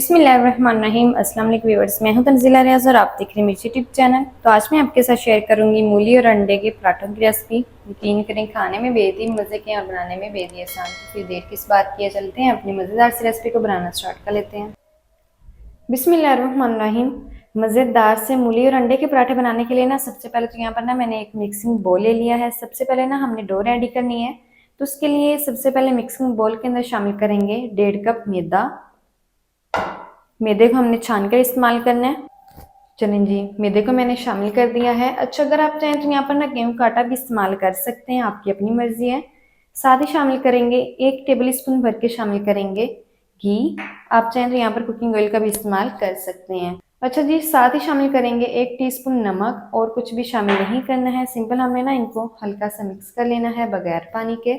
बिस्मिल्लाहिर्रहमानिर्रहीम। अस्सलाम वालेकुम व्यूअर्स, मैं हूं तंजीला रियाज और आप देख रहे हैं मेरे यूट्यूब चैनल। तो आज मैं आपके साथ शेयर करूंगी मूली और अंडे के पराठों की रेसिपी। यकीन करें खाने में बेहद ही मज़े के और बनाने में बेहद ही आसान। तो फिर देर किस बात की है, चलते हैं अपनी मज़ेदार सी रेसिपी को बनाना स्टार्ट कर लेते हैं। बिस्मिल्लाहिर्रहमानिर्रहीम। मज़ेदार से मूली और अंडे के पराठे बनाने के लिए ना सबसे पहले तो यहाँ पर ना मैंने एक मिक्सिंग बोल ले लिया है। सबसे पहले ना हमने डो रेडी करनी है। तो उसके लिए सबसे पहले मिक्सिंग बोल के अंदर शामिल करेंगे 1.5 कप मैदा। मैदे को हमने छान कर इस्तेमाल करना है। चलें जी, मैदे को मैंने शामिल कर दिया है। अच्छा, अगर आप चाहें तो यहाँ पर ना गेहूं का आटा भी इस्तेमाल कर सकते हैं, आपकी अपनी मर्जी है। साथ ही शामिल करेंगे 1 टेबल स्पून भर के शामिल करेंगे घी। आप चाहें तो यहाँ पर कुकिंग ऑयल का भी इस्तेमाल कर सकते हैं। अच्छा जी, साथ ही शामिल करेंगे 1 टीस्पून नमक। और कुछ भी शामिल नहीं करना है, सिंपल हमने ना इनको हल्का सा मिक्स कर लेना है बगैर पानी के।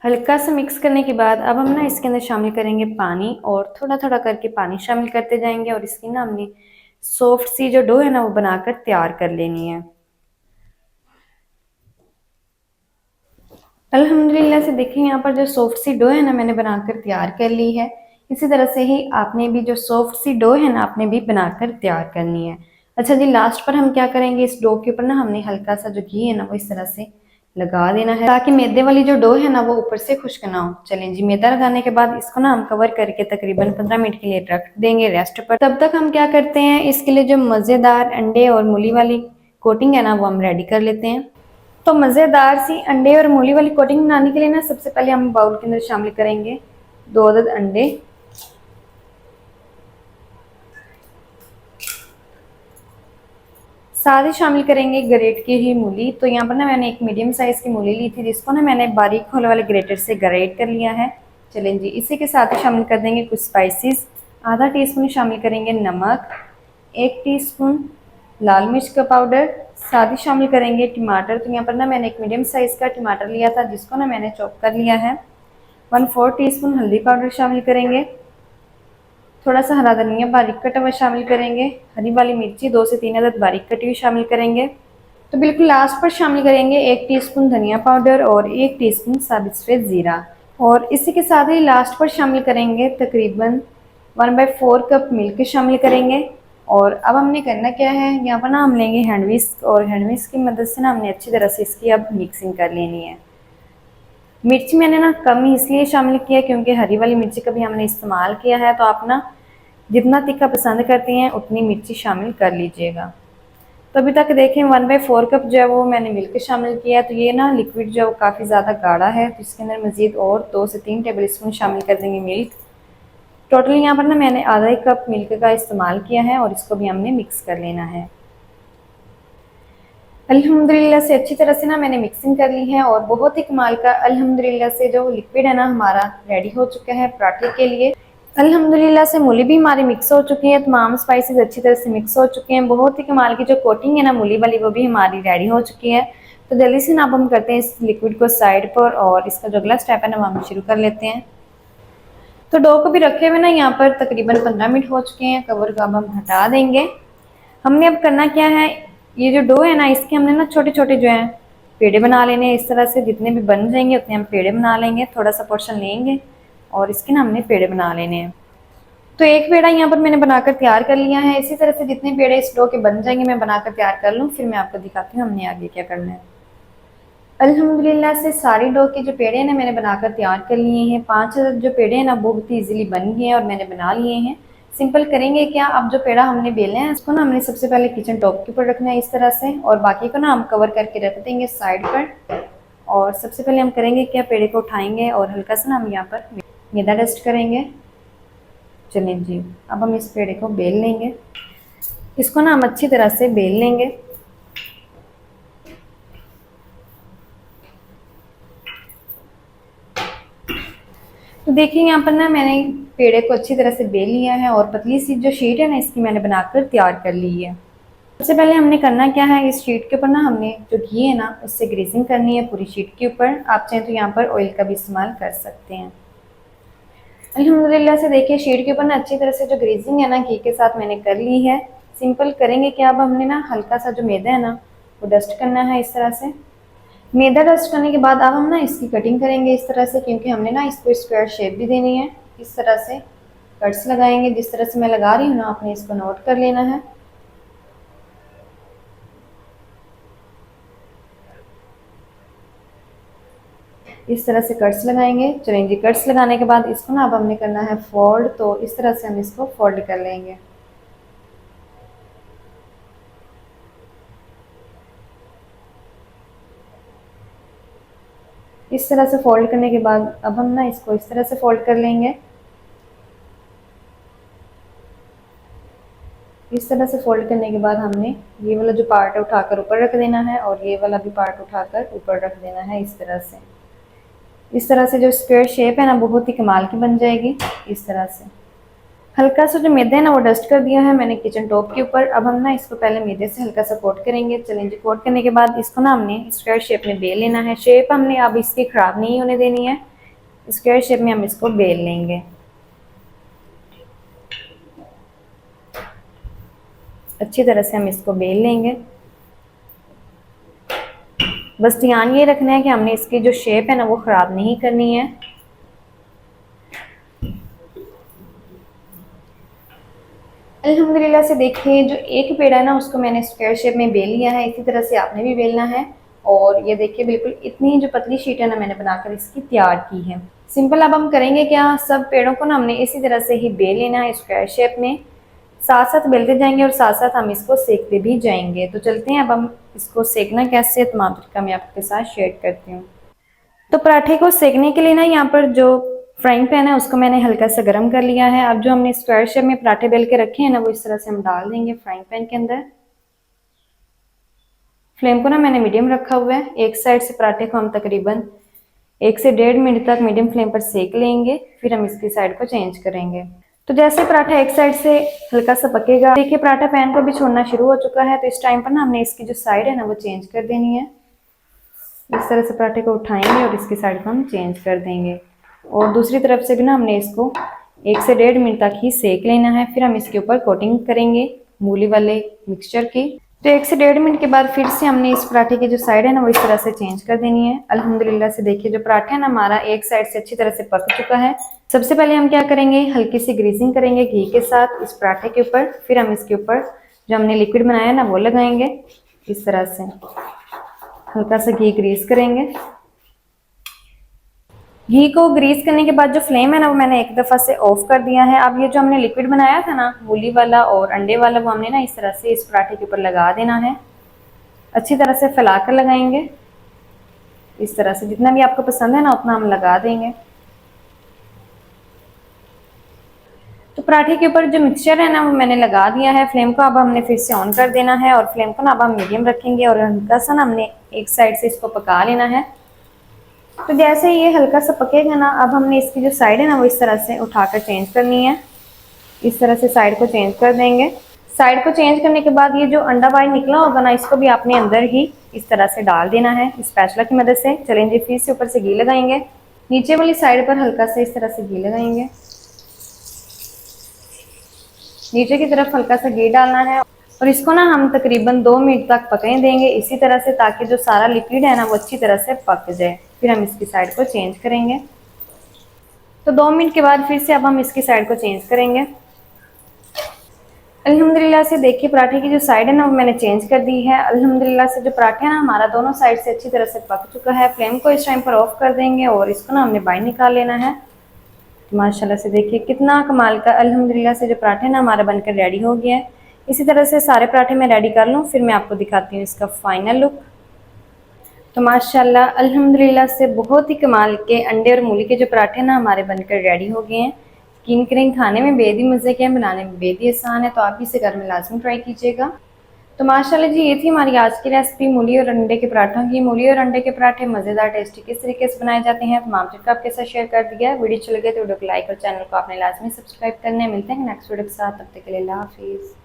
हल्का सा मिक्स करने के बाद अब हम ना इसके अंदर शामिल करेंगे पानी, और थोड़ा थोड़ा करके पानी शामिल करते जाएंगे। और इसकी ना हमने सॉफ्ट सी जो डो है ना वो बनाकर तैयार कर लेनी है। अल्हम्दुलिल्लाह से देखिए यहाँ पर जो सॉफ्ट सी डो है ना मैंने बनाकर तैयार कर ली है। इसी तरह से ही आपने भी जो सॉफ्ट सी डो है ना आपने भी बनाकर तैयार करनी है। अच्छा जी, लास्ट पर हम क्या करेंगे, इस डो के ऊपर ना हमने हल्का सा जो घी है ना वो इस तरह से लगा देना है, ताकि मैदे वाली जो डो है ना वो ऊपर से खुश्क ना हो। चलें जी, मैदा लगाने के बाद इसको ना हम कवर करके तकरीबन 15 मिनट के लिए रख देंगे रेस्ट पर। तब तक हम क्या करते हैं, इसके लिए जो मज़ेदार अंडे और मूली वाली कोटिंग है ना वो हम रेडी कर लेते हैं। तो मज़ेदार सी अंडे और मूली वाली कोटिंग बनाने के लिए ना सबसे पहले हम बाउल के अंदर शामिल करेंगे 2 अदद अंडे। साथ ही शामिल करेंगे ग्रेट की ही मूली। तो यहाँ पर ना मैंने एक मीडियम साइज़ की मूली ली थी, जिसको ना मैंने बारीक होने वाले ग्रेटर से ग्रेट कर लिया है। चलें जी, इसी के साथ ही शामिल कर देंगे कुछ स्पाइसेस। आधा टीस्पून शामिल करेंगे नमक, 1 टीस्पून लाल मिर्च का पाउडर। साथ ही शामिल करेंगे टमाटर। तो यहाँ पर ना मैंने एक मीडियम साइज़ का टमाटर लिया था, जिसको ना मैंने चॉप कर लिया है। 1/4 टीस्पून हल्दी पाउडर शामिल करेंगे। थोड़ा सा हरा धनिया बारीक कटा हुआ शामिल करेंगे। हरी वाली मिर्ची 2 से 3 अदद बारीक कटी हुई शामिल करेंगे। तो बिल्कुल लास्ट पर शामिल करेंगे 1 टीस्पून धनिया पाउडर और 1 टीस्पून साबित सफ़ेद ज़ीरा। और इसी के साथ ही लास्ट पर शामिल करेंगे तकरीबन 1/4 कप मिल्क शामिल करेंगे। और अब हमने करना क्या है, यहाँ पर ना हम लेंगे हैंड विस्क, और हैंड विस्क की मदद से ना हमने अच्छी तरह से इसकी अब मिक्सिंग कर लेनी है। मिर्ची मैंने ना कम ही इसलिए शामिल किया क्योंकि हरी वाली मिर्ची का भी हमने इस्तेमाल किया है। तो आप ना जितना तीखा पसंद करती हैं उतनी मिर्ची शामिल कर लीजिएगा। तो अभी तक देखें 1/4 कप जो है वो मैंने मिल्क शामिल किया है। तो ये ना लिक्विड जो है काफ़ी ज़्यादा गाढ़ा है, तो इसके अंदर मज़ीद और 2 से 3 टेबल स्पून शामिल कर देंगे मिल्क। टोटल यहाँ पर ना मैंने आधा ही कप मिल्क का इस्तेमाल किया है, और इसको भी हमने मिक्स कर लेना है। अल्हम्दुलिल्लाह से अच्छी तरह से ना मैंने मिक्सिंग कर ली है, और बहुत ही कमाल का अल्हम्दुलिल्लाह से जो लिक्विड है ना हमारा रेडी हो चुका है पराठे के लिए। अल्हम्दुलिल्लाह से मूली भी हमारी मिक्स हो चुकी है, तमाम स्पाइसेस अच्छी तरह से मिक्स हो चुके हैं। बहुत ही कमाल की जो कोटिंग है ना मूली वाली वो भी हमारी रेडी हो चुकी है। तो जल्दी से ना अब हम करते हैं इस लिक्विड को साइड पर, और इसका जो अगला स्टेप है ना वो हम शुरू कर लेते हैं। तो डो को भी रखे हुए ना यहाँ पर तकरीबन 15 मिनट हो चुके हैं। कवर को अब हम हटा देंगे। हमने अब करना क्या है, ये जो डो है ना इसके हमने ना छोटे छोटे जो है पेड़े बना लेने हैं। इस तरह से जितने भी बन जाएंगे उतने हम पेड़े बना लेंगे। थोड़ा सा पोर्शन लेंगे और इसके ना हमने पेड़े बना लेने हैं। तो एक पेड़ा यहाँ पर मैंने बनाकर तैयार कर लिया है। इसी तरह से जितने पेड़े इस डो के बन जाएंगे मैं बनाकर तैयार कर लूँ, फिर मैं आपको दिखाती हूँ हमने आगे क्या करना है। अल्हम्दुलिल्लाह से सारी डो के जो पेड़े हैं ना मैंने बनाकर तैयार कर लिए हैं। 5 जो पेड़े हैं ना बहुत ही इजीली बन गए हैं और मैंने बना लिए हैं। सिंपल करेंगे क्या, अब जो पेड़ा हमने बेलना है उसको ना हमने सबसे पहले किचन टॉप के ऊपर रखना है इस तरह से, और बाकी को ना हम कवर करके रख देंगे साइड पर। और सबसे पहले हम करेंगे क्या, पेड़े को उठाएंगे और हल्का सा ना हम यहाँ पर मैदा डस्ट करेंगे। चलें जी, अब हम इस पेड़े को बेल लेंगे। इसको ना हम अच्छी तरह से बेल लेंगे। तो देखिए यहाँ पर ना मैंने पेड़े को अच्छी तरह से बेल लिया है, और पतली सी जो शीट है ना इसकी मैंने बनाकर तैयार कर ली है। सबसे पहले हमने करना क्या है, इस शीट के ऊपर ना हमने जो घी है ना उससे ग्रीसिंग करनी है पूरी शीट के ऊपर। आप चाहें तो यहाँ पर ऑयल का भी इस्तेमाल कर सकते हैं। अल्हम्दुलिल्लाह से देखिए शीट के ऊपर ना अच्छी तरह से जो ग्रीसिंग है ना घी के साथ मैंने कर ली है। सिंपल करेंगे क्या, अब हमने ना हल्का सा जो मैदा है ना वो डस्ट करना है इस तरह से। मैदा डस्ट करने के बाद अब हम ना इसकी कटिंग करेंगे इस तरह से, क्योंकि हमने ना इसको स्क्वायर शेप भी देनी है इस तरह से। कट्स लगाएंगे। जिस तरह से मैं लगा रही हूँ ना, आपने इसको नोट कर लेना है। इस तरह से कट्स लगाएंगे। चलें जी, कट्स लगाने के बाद इसको ना अब हमने करना है फोल्ड, तो इस तरह से हम इसको फोल्ड कर लेंगे। इस तरह से फोल्ड करने के बाद अब हम ना इसको इस तरह से फोल्ड कर लेंगे। इस तरह से फोल्ड करने के बाद हमने ये वाला जो पार्ट है उठाकर ऊपर रख देना है और ये वाला भी पार्ट उठाकर ऊपर रख देना है। इस तरह से जो स्क्वायर शेप है ना, बहुत ही कमाल की बन जाएगी। इस तरह से हल्का सा जो मैदा है ना वो डस्ट कर दिया है मैंने किचन टॉप के ऊपर। अब हम ना इसको पहले मैदे से हल्का सा कोट करेंगे। चलें जी, कोट करने के बाद इसको ना हमने स्क्वायर शेप में बेल लेना है। शेप हमने अब इसकी खराब नहीं होने देनी है, स्क्वायर शेप में हम इसको बेल लेंगे। अच्छी तरह से हम इसको बेल लेंगे। बस ध्यान ये रखना है कि हमने इसकी जो शेप है ना वो ख़राब नहीं करनी है। अल्हम्दुलिल्लाह से देखिए, जो एक पेड़ा है ना उसको मैंने स्क्वायर शेप में बेल लिया है। इसी तरह से आपने भी बेलना है। और ये देखिए, बिल्कुल इतनी जो पतली शीट है ना मैंने बनाकर इसकी तैयार की है। सिंपल अब हम करेंगे क्या, सब पेड़ों को ना हमने इसी तरह से ही बेल लेना है स्क्वायर शेप में। साथ साथ बेलते जाएंगे और साथ साथ हम इसको सेकते भी जाएंगे। तो चलते हैं अब हम इसको सेकना कैसे, तमाम तरीका मैं आपके साथ शेयर करती हूँ। तो पराठे को सेकने के लिए ना यहाँ पर जो फ्राइंग पैन है उसको मैंने हल्का सा गर्म कर लिया है। अब जो हमने स्क्वायर शेप में पराठे बेल के रखे हैं ना, वो इस तरह से हम डाल देंगे फ्राइंग पैन के अंदर। फ्लेम को ना मैंने मीडियम रखा हुआ है। एक साइड से पराठे को हम तकरीबन 1 से 1.5 मिनट तक मीडियम फ्लेम पर सेक लेंगे, फिर हम इसकी साइड को चेंज करेंगे। तो जैसे पराठा एक साइड से हल्का सा पकेगा, देखिए पराठा पैन को भी छोड़ना शुरू हो चुका है। तो इस टाइम पर ना हमने इसकी जो साइड है ना वो चेंज कर देनी है। इस तरह से पराठे को उठाएंगे और इसकी साइड को हम चेंज कर देंगे। और दूसरी तरफ से भी ना हमने इसको 1 से 1.5 मिनट तक ही सेक लेना है। फिर हम इसके ऊपर कोटिंग करेंगे मूली वाले मिक्सचर की। तो 1 से 1.5 मिनट के बाद फिर से हमने इस पराठे की जो साइड है ना वो इस तरह से चेंज कर देनी है। अल्हम्दुलिल्लाह से देखिए, जो पराठा है ना हमारा एक साइड से अच्छी तरह से पक चुका है। सबसे पहले हम क्या करेंगे, हल्की सी ग्रीसिंग करेंगे घी के साथ इस पराठे के ऊपर। फिर हम इसके ऊपर जो हमने लिक्विड बनाया है ना वो लगाएंगे। इस तरह से हल्का सा घी ग्रीस करेंगे। घी को ग्रीस करने के बाद जो फ्लेम है ना वो मैंने एक दफ़ा से ऑफ कर दिया है। अब ये जो हमने लिक्विड बनाया था ना मूली वाला और अंडे वाला, वो हमने ना इस तरह से इस पराठे के ऊपर लगा देना है। अच्छी तरह से फैलाकर लगाएंगे। इस तरह से जितना भी आपको पसंद है ना उतना हम लगा देंगे। तो पराठे के ऊपर जो मिक्सचर है ना वो मैंने लगा दिया है। फ्लेम को अब हमने फिर से ऑन कर देना है और फ्लेम को ना अब हम मीडियम रखेंगे और हल्का सा ना हमने एक साइड से इसको पका लेना है। तो जैसे ही ये हल्का सा पकेगा ना, अब हमने इसकी जो साइड है ना वो इस तरह से उठाकर चेंज करनी है। इस तरह से साइड को चेंज कर देंगे। साइड को चेंज करने के बाद ये जो अंडा बाहर निकला होगा ना, इसको भी आपने अंदर ही इस तरह से डाल देना है स्पैचुला की मदद से। चलें जी, फिर से ऊपर से घी लगाएंगे। नीचे वाली साइड पर हल्का से इस तरह से घी लगाएंगे। नीचे की तरफ हल्का सा घी डालना है और इसको ना हम तकरीबन 2 मिनट तक पकने देंगे इसी तरह से, ताकि जो सारा लिक्विड है ना वो अच्छी तरह से पक जाए। फिर हम इसकी साइड को चेंज करेंगे। तो 2 मिनट के बाद फिर से अब हम इसकी साइड को चेंज करेंगे। अल्हम्दुलिल्लाह से देखिए, पराठे की जो साइड है ना वो मैंने चेंज कर दी है। अल्हम्दुलिल्लाह से जो पराठा है ना हमारा दोनों साइड से अच्छी तरह से पक चुका है। फ्लेम को इस टाइम पर ऑफ कर देंगे और इसको ना हमने बाहर निकाल लेना है। माशाल्लाह से देखिए कितना कमाल का अल्हम्दुलिल्लाह से जो पराठे ना हमारा बनकर रेडी हो गया है। इसी तरह से सारे पराठे मैं रेडी कर लूँ, फिर मैं आपको दिखाती हूँ इसका फाइनल लुक। तो माशाल्लाह अल्हम्दुलिल्लाह से बहुत ही कमाल के अंडे और मूली के जो पराठे ना हमारे बनकर रेडी हो गए हैं। यकीन करें, खाने में बेहद ही मज़े के हैं, बनाने में बेहद ही आसान है। तो आप भी इसे घर में लाजमी ट्राई कीजिएगा। तो माशाल्लाह जी, ये थी हमारी आज की रेसिपी मूली और अंडे के पराठों की। मूली और अंडे के पराठे मज़ेदार टेस्टी किस तरीके से बनाए जाते हैं तमाम टिप्स आपके साथ शेयर कर दिया। वीडियो अच्छी लगे तो वीडियो को लाइक और चैनल को आपने लाजमी सब्सक्राइब करना है। मिलते हैं नेक्स्ट वीडियो के साथ, तब तक के लिए अल्लाह हाफिज़।